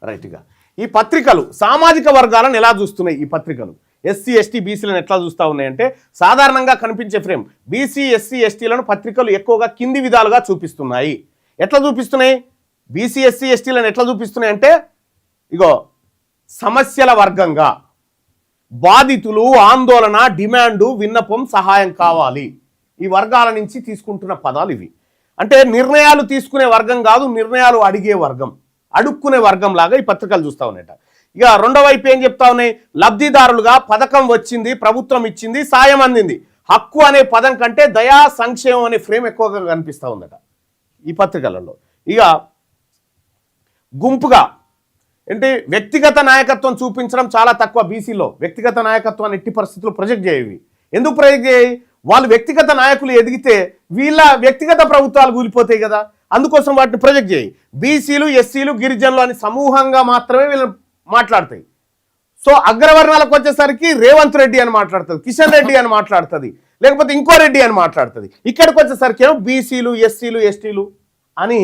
రైట్గా ఈ పత్రికలు సామాజిక వర్గాలను ఎలా చూస్తున్నాయి? ఈ పత్రికలు ఎస్సీ ఎస్టీ బీసీలను ఎట్లా చూస్తూ ఉన్నాయంటే, సాధారణంగా కనిపించే ఫ్రేమ్ బీసీ ఎస్సీ ఎస్టీలను పత్రికలు ఎక్కువగా కింది విధాలుగా చూపిస్తున్నాయి. ఎట్లా చూపిస్తున్నాయి? బీసీ ఎస్సీ ఎస్టీలను ఎట్లా చూపిస్తున్నాయి అంటే, ఇగో సమస్యల వర్గంగా, బాధితులు, ఆందోళన, డిమాండు, విన్నపం, సహాయం కావాలి, ఈ వర్గాల నుంచి తీసుకుంటున్న పదాలు ఇవి. అంటే నిర్ణయాలు తీసుకునే వర్గం కాదు, నిర్ణయాలు అడిగే వర్గం, అడుక్కునే వర్గం లాగా ఈ పత్రికలు చూస్తూ ఉన్నాయట. ఇక రెండో వైపు ఏం చెప్తా ఉన్నాయి? లబ్ధిదారులుగా పథకం వచ్చింది, ప్రభుత్వం ఇచ్చింది, సాయం అందింది. హక్కు అనే పదం కంటే దయా, సంక్షేమం అనే ఫ్రేమ్ ఎక్కువగా కనిపిస్తూ ఉందట ఈ పత్రికలలో. ఇక గుంపుగా అంటే వ్యక్తిగత నాయకత్వం చూపించడం చాలా తక్కువ. బీసీలో వ్యక్తిగత నాయకత్వాన్ని ఎట్టి పరిస్థితుల్లో ప్రొజెక్ట్ చేయవి. ఎందుకు ప్రొజెక్ట్ చేయి? వాళ్ళు వ్యక్తిగత నాయకులు ఎదిగితే వీళ్ళ వ్యక్తిగత ప్రభుత్వాలు కూలిపోతాయి కదా, అందుకోసం వాటిని ప్రొజెక్ట్ చేయి. బీసీలు, ఎస్సీలు, గిరిజనులు అని సమూహంగా మాత్రమే వీళ్ళు మాట్లాడతాయి. సో అగ్రవర్ణాలకు వచ్చేసరికి రేవంత్ రెడ్డి అని మాట్లాడుతుంది, కిషన్ రెడ్డి అని మాట్లాడుతుంది, లేకపోతే ఇంకో రెడ్డి అని మాట్లాడుతుంది. ఇక్కడికి వచ్చేసరికి ఏమో బీసీలు, ఎస్సీలు, ఎస్టీలు అని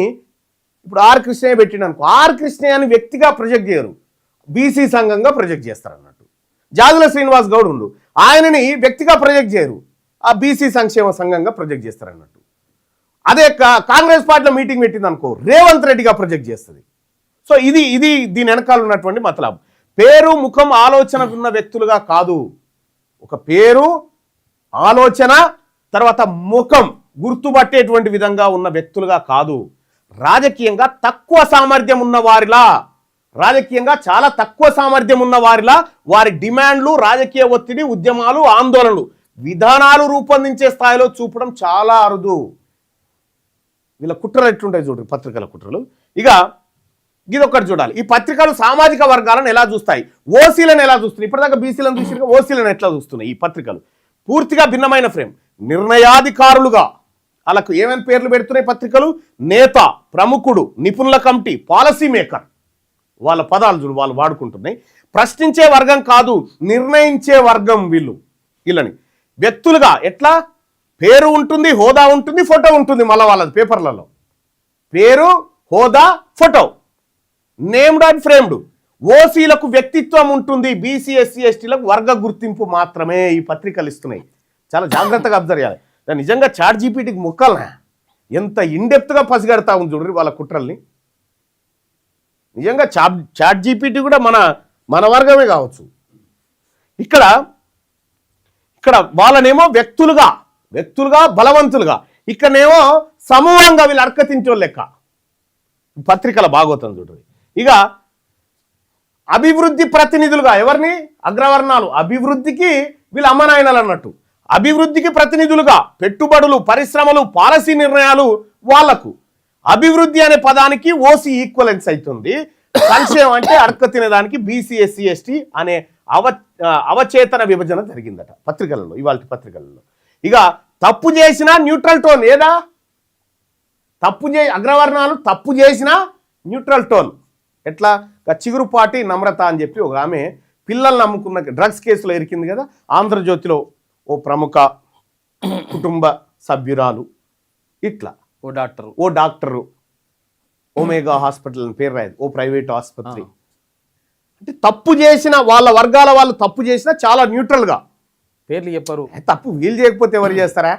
ఇప్పుడు ఆర్ కృష్ణయ్య పెట్టిన అనుకో, ఆర్ కృష్ణయ్య అని వ్యక్తిగా ప్రొజెక్ట్ చేయరు, బీసీ సంఘంగా ప్రొజెక్ట్ చేస్తారు అన్నట్టు. జాదుల శ్రీనివాస్ గౌడ్ ఉండు, ఆయనని వ్యక్తిగా ప్రొజెక్ట్ చేయరు, ఆ బీసీ సంక్షేమ సంఘంగా ప్రొజెక్ట్ చేస్తారు అన్నట్టు. అదే కాంగ్రెస్ పార్టీలో మీటింగ్ పెట్టింది అనుకో, రేవంత్ రెడ్డిగా ప్రొజెక్ట్ చేస్తుంది. సో ఇది దీని వెనకాల ఉన్నటువంటి మతలబ్. పేరు, ముఖం, ఆలోచన ఉన్న వ్యక్తులుగా కాదు, ఒక పేరు, ఆలోచన, తర్వాత ముఖం గుర్తుపట్టేటువంటి విధంగా ఉన్న వ్యక్తులుగా కాదు, రాజకీయంగా తక్కువ సామర్థ్యం ఉన్న వారిలా, రాజకీయంగా చాలా తక్కువ సామర్థ్యం ఉన్న వారిలా వారి డిమాండ్లు, రాజకీయ ఒత్తిడి, ఉద్యమాలు, ఆందోళనలు, విధానాలు రూపొందించే స్థాయిలో చూపడం చాలా అరుదు. వీళ్ళ కుట్రలు ఎట్లుంటాయి చూడండి, పత్రికల కుట్రలు. ఇక ఇది ఒక్కటి చూడాలి, ఈ పత్రికలు సామాజిక వర్గాలను ఎలా చూస్తాయి, ఓసీలను ఎలా చూస్తున్నాయి. ఇప్పటిదాకా బీసీలను చూసి ఓసీలను ఎట్లా చూస్తున్నాయి ఈ పత్రికలు? పూర్తిగా భిన్నమైన ఫ్రేమ్. నిర్ణయాధికారులుగా వాళ్ళకు ఏమైనా పేర్లు పెడుతున్నాయి పత్రికలు? నేత, ప్రముఖుడు, నిపుణుల కమిటీ, పాలసీ మేకర్, వాళ్ళ పదాలు చూడు వాళ్ళు వాడుకుంటున్నాయి. ప్రశ్నించే వర్గం కాదు, నిర్ణయించే వర్గం వీళ్ళని. వ్యక్తులుగా ఎట్లా? పేరు ఉంటుంది, హోదా ఉంటుంది, ఫోటో ఉంటుంది, మళ్ళీ వాళ్ళది పేపర్లలో పేరు, హోదా, ఫోటో, నేమ్డ్ అండ్ ఫ్రేమ్డ్. ఓసీలకు వ్యక్తిత్వం ఉంటుంది, బీసీ ఎస్సీ ఎస్టీలకు వర్గ గుర్తింపు మాత్రమే ఈ పత్రికలు ఇస్తున్నాయి. చాలా జాగ్రత్తగా అబ్జర్వ్ చేయాలి. నిజంగా చాట్ జీపీటీకి ముక్కలనా ఎంత ఇన్డెప్త్గా పసిగడతా ఉంది చూడండి వాళ్ళ కుట్రల్ని. నిజంగా చాట్ జీపీటీ కూడా మన వర్గమే కావచ్చు. ఇక్కడ వాళ్ళనేమో వ్యక్తులుగా బలవంతులుగా, ఇక్కడనేమో సమూహంగా వీళ్ళు అర్కతించో లెక్క. పత్రికల భాగవతం చూడండి. ఇక అభివృద్ధి ప్రతినిధులుగా ఎవరిని? అగ్రవర్ణాలు. అభివృద్ధికి వీళ్ళు అమ్మనాయనలు అన్నట్టు. అభివృద్ధికి ప్రతినిధులుగా పెట్టుబడులు, పరిశ్రమలు, పాలసీ నిర్ణయాలు వాళ్లకు. అభివృద్ధి అనే పదానికి ఓసీ ఈక్వలెన్స్ అవుతుంది. సంక్షేమం అంటే అర్క తినేదానికి బీసీ ఎస్సీ ఎస్టీ అనే అవచేతన విభజన జరిగిందట పత్రికలలో, ఇవాళ పత్రికలలో. ఇక తప్పు చేసినా న్యూట్రల్ టోన్. ఏదా అగ్రవర్ణాలు తప్పు చేసినా న్యూట్రల్ టోన్. ఎట్లా? చిగురుపాటి నమ్రత అని చెప్పి ఒక ఆమె పిల్లల్ని నమ్ముకున్న డ్రగ్స్ కేసులో ఇరికింది కదా, ఆంధ్రజ్యోతిలో ఓ ప్రముఖ కుటుంబ సభ్యురాలు, ఇట్లా ఓ డాక్టరు, ఒమేగా హాస్పిటల్ అని పేరు రాయదు, ఓ ప్రైవేట్ ఆసుపత్రి. అంటే తప్పు చేసిన వాళ్ళ వర్గాల వాళ్ళు తప్పు చేసినా చాలా న్యూట్రల్గా పేర్లు చెప్పరు. తప్పు వీళ్ళు చేయకపోతే ఎవరు చేస్తారా?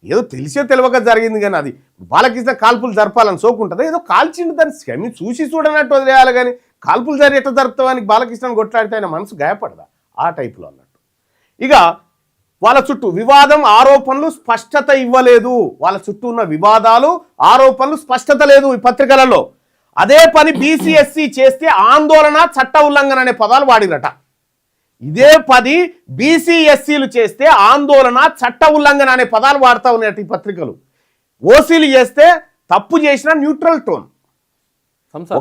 ఏదో తెలిసే తెలియక జరిగింది కానీ అది బాలకృష్ణ కాల్పులు జరపాలని సోకుంటుందా? ఏదో కాల్చిండు, దాన్ని చూసి చూడనట్టు వదిలేయాలి కానీ కాల్పులు ఎట్లా జరుపుతావానికి బాలకృష్ణని కొట్లాడితే ఆయన మనసు గాయపడదా? ఆ టైపులో అన్నట్టు. ఇక వాళ్ళ చుట్టూ వివాదం, ఆరోపణలు, స్పష్టత ఇవ్వలేదు. వాళ్ళ చుట్టూ ఉన్న వివాదాలు, ఆరోపణలు, స్పష్టత లేదు ఈ పత్రికలలో. అదే పని బీసీ ఎస్సీ చేస్తే ఆందోళన, చట్ట ఉల్లంఘన అనే పదాలు వాడిరట. ఇదే పది బీసీ ఎస్సీలు చేస్తే ఆందోళన, చట్ట ఉల్లంఘన అనే పదాలు వాడుతూ ఉన్నాయట ఈ పత్రికలు. ఓసీలు చేస్తే తప్పు చేసిన న్యూట్రల్ టోన్.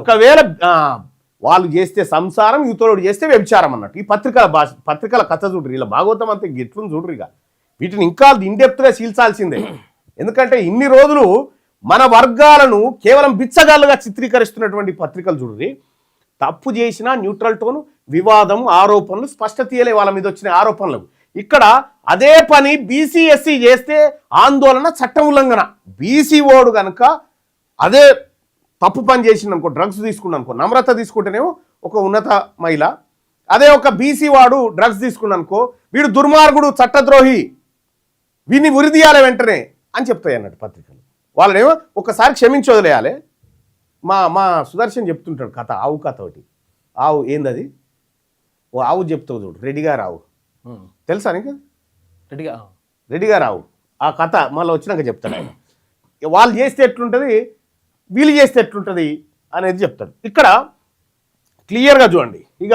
ఒకవేళ వాళ్ళు చేస్తే సంసారం, యువతోడు చేస్తే వ్యభిచారం అన్నట్టు. ఈ పత్రికల కథ చూడ్రి, ఇలా భాగవతం అంతా గిట్లను చూడ్రు. ఇక వీటిని ఇంకా ఇన్డెప్త్గా చీల్చాల్సిందే. ఎందుకంటే ఇన్ని రోజులు మన వర్గాలను కేవలం బిచ్చగాళ్ళుగా చిత్రీకరిస్తున్నటువంటి పత్రికలు చూడ్రి. తప్పు చేసిన న్యూట్రల్ టోను, వివాదం, ఆరోపణలు, స్పష్టత ఇయ్యలే వాళ్ళ మీద వచ్చిన ఆరోపణలు. ఇక్కడ అదే పని బీసీ ఎస్సీ చేస్తే ఆందోళన, చట్టం ఉల్లంఘన. బీసీ ఓడు కనుక అదే తప్పు పని చేసింది అనుకో, డ్రగ్స్ తీసుకున్నాను అనుకో, నమ్రత తీసుకుంటేనేమో ఒక ఉన్నత మహిళ, అదే ఒక బీసీ వాడు డ్రగ్స్ తీసుకున్నాను అనుకో, వీడు దుర్మార్గుడు, చట్టద్రోహి, వీడిని ఉరిదీయాలి వెంటనే అని చెప్తాయి అన్నట్టు పత్రికలు. వాళ్ళనేమో ఒకసారి క్షమించి వదిలేయాలి. మా సుదర్శన్ చెప్తుంటాడు కథ, ఆవు కథ ఒకటి. ఆవు ఏందది, ఓ ఆవు చెప్తావు చూడు, రెడీగా రావు, తెలుసా నీకు? రెడీగా రావు ఆ కథ మళ్ళీ వచ్చినాక చెప్తాడు ఆయన. వాళ్ళు చేస్తే ఎట్లుంటుంది, వీళ్ళు చేస్తే ఎట్లుంటుంది అనేది చెప్తాడు. ఇక్కడ క్లియర్గా చూడండి. ఇక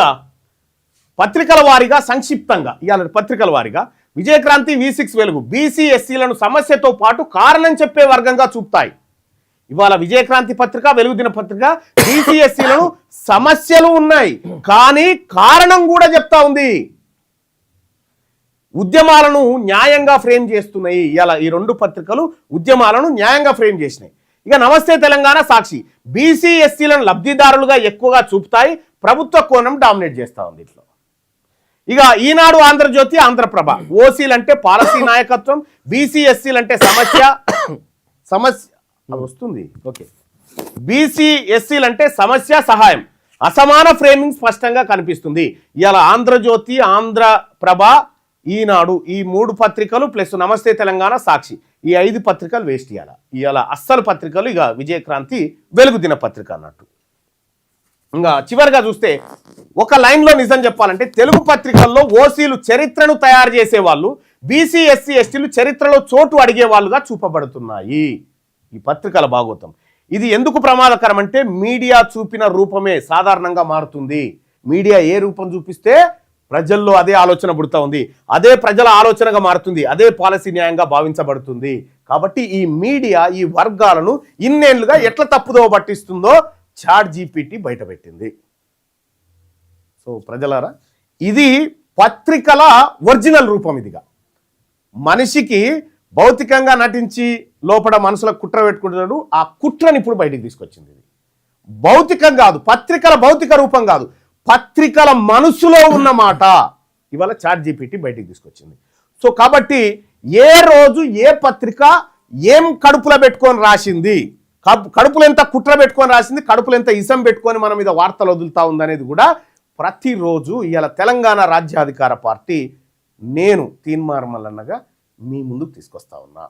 పత్రికల వారీగా సంక్షిప్తంగా ఇవాళ పత్రికల వారీగా విజయక్రాంతి, V6 వెలుగు బీసీ ఎస్సీలను సమస్యతో పాటు కారణం చెప్పే వర్గంగా చూపుతాయి. ఇవాళ విజయక్రాంతి పత్రిక, వెలుగుదిన పత్రిక బీసీ ఎస్సీలను సమస్యలు ఉన్నాయి కానీ కారణం కూడా చెప్తా ఉంది. ఉద్యమాలను న్యాయంగా ఫ్రేమ్ చేస్తున్నాయి. ఇలా ఈ రెండు పత్రికలు ఉద్యమాలను న్యాయంగా ఫ్రేమ్ చేసినాయి. ఇక నమస్తే తెలంగాణ, సాక్షి బీసీ ఎస్సీలను లబ్ధిదారులుగా ఎక్కువగా చూపుతాయి, ప్రభుత్వ కోణం డామినేట్ చేస్తూ ఉంది ఇట్లా. ఇక ఈనాడు, ఆంధ్రజ్యోతి, ఆంధ్రప్రభ ఓసీలంటే పాలసీ నాయకత్వం, బీసీ ఎస్సీలంటే సమస్య వస్తుంది, ఓకే, బీసీ ఎస్సీలంటే సమస్య సహాయం, అసమాన ఫ్రేమింగ్ స్పష్టంగా కనిపిస్తుంది. ఇవాళ ఆంధ్రజ్యోతి, ఆంధ్రప్రభ, ఈనాడు ఈ 3 పత్రికలు ప్లస్ నమస్తే తెలంగాణ, సాక్షి ఈ 5 పత్రికలు వేస్ట్ ఇవాళ అస్సలు పత్రికలు ఇక విజయక్రాంతి, వెలుగు దినపత్రిక అన్నట్టు. ఇంకా చివరిగా చూస్తే ఒక లైన్లో నిజం చెప్పాలంటే తెలుగు పత్రికల్లో ఓసీలు చరిత్రను తయారు చేసేవాళ్ళు, బీసీ ఎస్సీ ఎస్టీలు చరిత్రలో చోటు అడిగే వాళ్ళుగా చూపబడుతున్నాయి ఈ పత్రికల భాగోతం. ఇది ఎందుకు ప్రమాదకరం అంటే మీడియా చూపిన రూపమే సాధారణంగా మారుతుంది. మీడియా ఏ రూపం చూపిస్తే ప్రజల్లో అదే ఆలోచన పుడతా ఉంది, అదే ప్రజల ఆలోచనగా మారుతుంది, అదే పాలసీ న్యాయంగా భావించబడుతుంది. కాబట్టి ఈ మీడియా ఈ వర్గాలను ఇన్నేళ్లుగా ఎట్లా తప్పుదోవ పట్టిస్తుందో ChatGPT బయటపెట్టింది. సో ప్రజలారా, ఇది పత్రికల ఒరిజినల్ రూపం. ఇదిగా మనిషికి భౌతికంగా నటించి లోపల మనసులో కుట్ర పెట్టుకుంటున్నాడు, ఆ కుట్రని ఇప్పుడు బయటికి తీసుకొచ్చింది. ఇది భౌతికం కాదు, పత్రికల భౌతిక రూపం కాదు, పత్రికల మనసులో ఉన్న మాట ఇవాళ ChatGPT బయటికి తీసుకొచ్చింది. సో కాబట్టి ఏ రోజు ఏ పత్రిక ఏం కడుపులో పెట్టుకొని రాసింది, కడుపులు ఎంత కుట్ర పెట్టుకొని రాసింది, కడుపులు ఎంత ఇసం పెట్టుకొని మన మీద వార్తలు వదులుతా ఉందనేది కూడా ప్రతిరోజు ఇవాళ తెలంగాణ రాజ్యాధికార పార్టీ నేను తీన్మార్ మల్లన్నగా మీ ముందుకు తీసుకొస్తా ఉన్నా.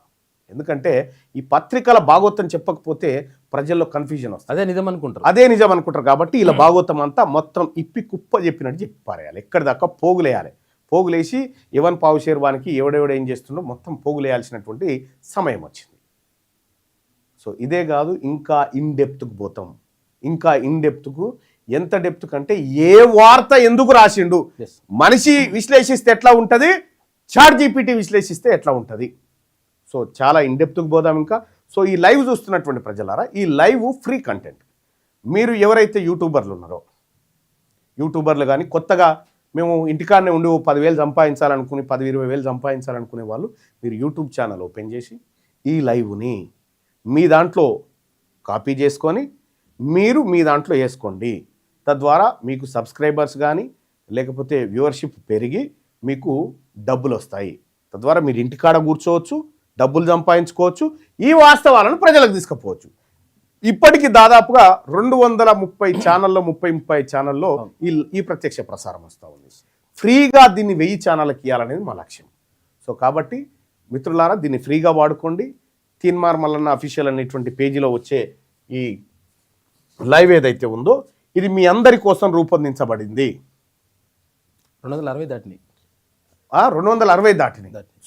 ఎందుకంటే ఈ పత్రికల భాగోతం చెప్పకపోతే ప్రజల్లో కన్ఫ్యూజన్ వస్తుంది, అదే నిజం అనుకుంటారు. కాబట్టి ఇలా భాగోతం అంతా మొత్తం ఇప్పి కుప్ప చెప్పినట్టు చెప్పి పారేయాలి, ఎక్కడి దాకా పోగులేయాలి. పోగులేసి ఎవన్ పావు శేర్వానికి ఎవడెవడు ఏం చేస్తుండో మొత్తం పోగులేయాల్సినటువంటి సమయం వచ్చింది. సో ఇదే కాదు, ఇంకా ఇన్ డెప్త్కు పోతాం. ఇంకా ఇన్ డెప్త్కు ఎంత డెప్త్ కంటే ఏ వార్త ఎందుకు రాసిండు, మనిషి విశ్లేషిస్తే ఎట్లా ఉంటుంది, ChatGPT విశ్లేషిస్తే ఎట్లా ఉంటుంది. సో చాలా ఇన్ డెప్త్కు పోదాం ఇంకా. సో ఈ లైవ్ చూస్తున్నటువంటి ప్రజలారా, ఈ లైవ్ ఫ్రీ కంటెంట్. మీరు ఎవరైతే యూట్యూబర్లు ఉన్నారో, యూట్యూబర్లు కానీ కొత్తగా మేము ఇంటికాడనే ఉండి 10,000 సంపాదించాలనుకుని 10-20,000 సంపాదించాలనుకునే వాళ్ళు మీరు యూట్యూబ్ ఛానల్ ఓపెన్ చేసి ఈ లైవ్ని మీ దాంట్లో కాపీ చేసుకొని మీరు మీ దాంట్లో వేసుకోండి. తద్వారా మీకు సబ్స్క్రైబర్స్ కానీ లేకపోతే వ్యూవర్షిప్ పెరిగి మీకు డబ్బులు వస్తాయి. తద్వారా మీరు ఇంటికాడ కూర్చోవచ్చు, డబ్బులు సంపాదించుకోవచ్చు, ఈ వాస్తవాలను ప్రజలకు తీసుకుపోవచ్చు. ఇప్పటికి దాదాపుగా 230 ఛానల్లో 30 ఛానల్లో ఈ ప్రత్యక్ష ప్రసారం వస్తూ ఉంది. ఫ్రీగా దీన్ని 1000 ఛానళ్ళకి ఇవ్వాలనేది మా లక్ష్యం. సో కాబట్టి మిత్రులారా, దీన్ని ఫ్రీగా వాడుకోండి. తీన్మార్ మల్లన్న అఫీషియల్ అనేటువంటి పేజీలో వచ్చే ఈ లైవ్ ఏదైతే ఉందో ఇది మీ అందరి కోసం రూపొందించబడింది. 260 దాటినాయి.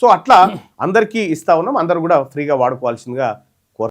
సో అట్లా అందరికీ ఇస్తా ఉన్నాం, అందరూ కూడా ఫ్రీగా వాడుకోవాల్సిందిగా